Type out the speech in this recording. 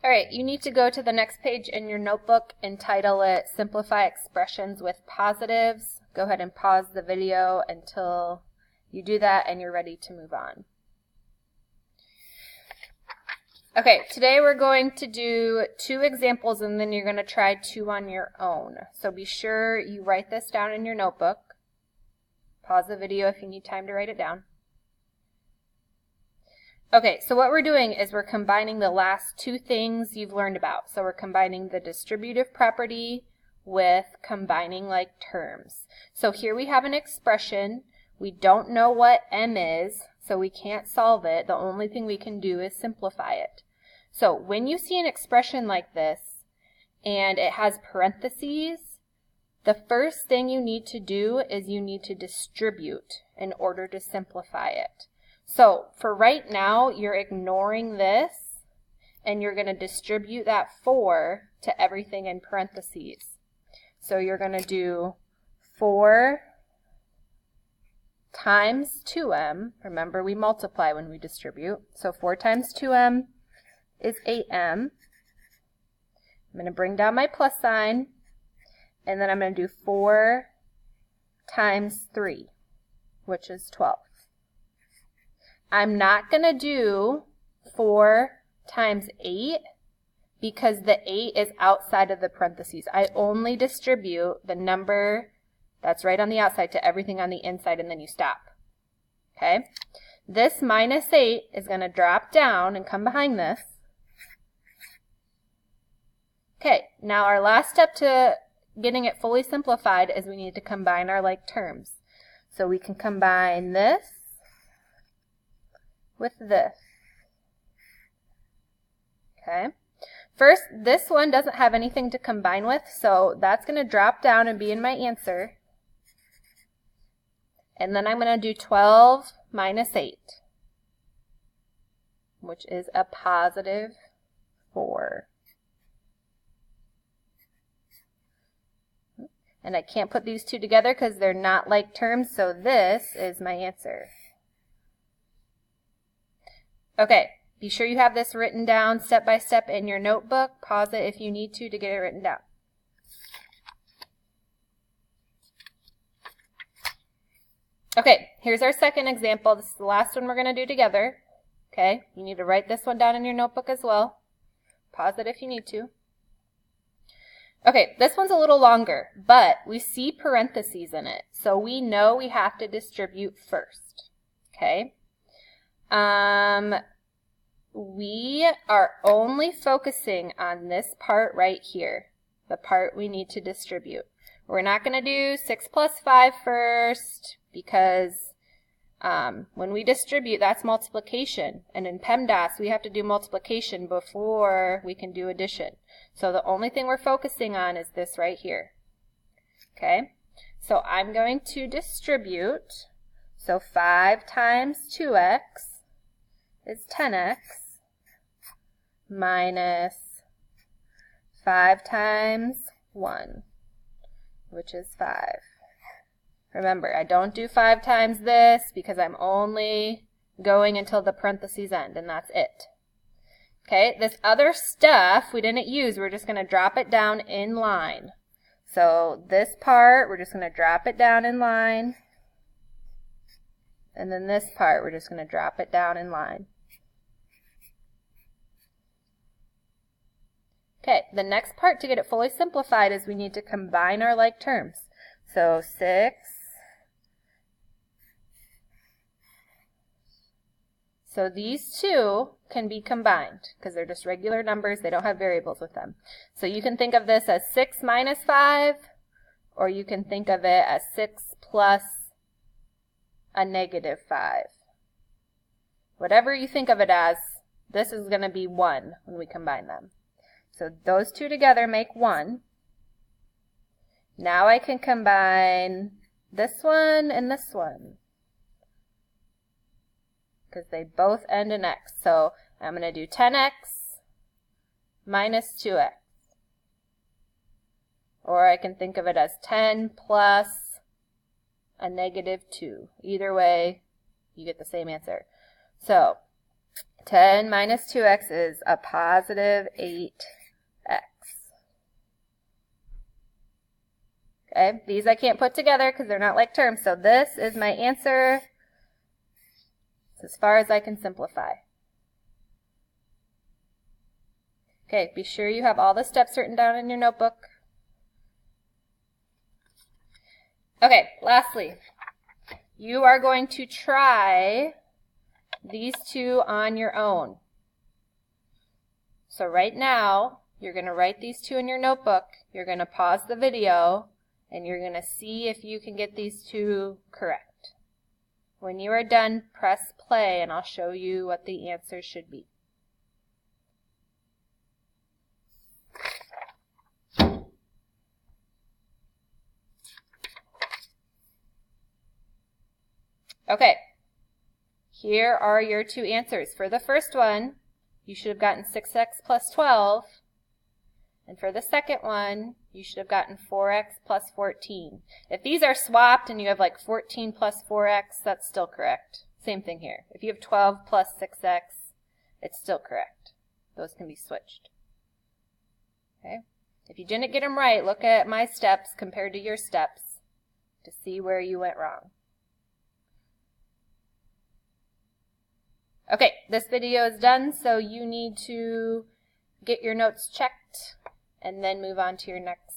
All right, you need to go to the next page in your notebook and title it Simplify Expressions with Positives. Go ahead and pause the video until you do that and you're ready to move on. Okay, today we're going to do 2 examples and then you're going to try 2 on your own. So be sure you write this down in your notebook. Pause the video if you need time to write it down. Okay, so what we're doing is we're combining the last 2 things you've learned about. So we're combining the distributive property with combining like terms. So here we have an expression. We don't know what m is, so we can't solve it. The only thing we can do is simplify it. So when you see an expression like this and it has parentheses, the first thing you need to do is you need to distribute in order to simplify it. So for right now, you're ignoring this and you're going to distribute that 4 to everything in parentheses. So you're going to do 4 times 2m. Remember, we multiply when we distribute. So 4 times 2m is 8m. I'm going to bring down my plus sign, and then I'm going to do 4 times 3, which is 12. I'm not going to do 4 times 8 because the 8 is outside of the parentheses. I only distribute the number that's right on the outside to everything on the inside, and then you stop. Okay? This minus 8 is going to drop down and come behind this. Okay, now our last step to getting it fully simplified is we need to combine our like terms. So we can combine this with this. Okay. First, this one doesn't have anything to combine with, so that's going to drop down and be in my answer. And then I'm going to do 12 minus 8, which is a positive 4. And I can't put these 2 together because they're not like terms, so this is my answer. Okay, be sure you have this written down step by step in your notebook. Pause it if you need to get it written down. Okay, here's our second example. This is the last one we're going to do together. Okay, you need to write this one down in your notebook as well. Pause it if you need to. Okay, this one's a little longer, but we see parentheses in it, so we know we have to distribute first. Okay. We are only focusing on this part right here, the part we need to distribute. We're not going to do 6 plus 5 first because when we distribute, that's multiplication. And in PEMDAS, we have to do multiplication before we can do addition. So the only thing we're focusing on is this right here. Okay, so I'm going to distribute. So 5 times 2x is 10x minus 5 times 1, which is 5. Remember, I don't do 5 times this because I'm only going until the parentheses end, and that's it. Okay, this other stuff we didn't use, we're just going to drop it down in line. So this part, we're just going to drop it down in line. And then this part, we're just going to drop it down in line. Okay, the next part to get it fully simplified is we need to combine our like terms. So 6. So these 2 can be combined because they're just regular numbers. They don't have variables with them. So you can think of this as 6 minus 5, or you can think of it as 6 plus a negative 5. Whatever you think of it as, this is going to be 1 when we combine them. So those 2 together make 1. Now I can combine this one and this one, because they both end in x. So I'm going to do 10x minus 2x. Or I can think of it as 10 plus a negative 2. Either way, you get the same answer. So 10 minus 2x is a positive 8x. Okay, these I can't put together because they're not like terms, so this is my answer as far as I can simplify. Okay, be sure you have all the steps written down in your notebook. Okay, lastly, you are going to try these two on your own. So right now, you're going to write these two in your notebook. You're going to pause the video, and you're going to see if you can get these two correct. When you are done, press play, and I'll show you what the answer should be. Okay, here are your two answers. For the first one, you should have gotten 6x plus 12. And for the second one, you should have gotten 4x plus 14. If these are swapped and you have like 14 plus 4x, that's still correct. Same thing here. If you have 12 plus 6x, it's still correct. Those can be switched. Okay? If you didn't get them right, look at my steps compared to your steps to see where you went wrong. Okay, this video is done, so you need to get your notes checked and then move on to your next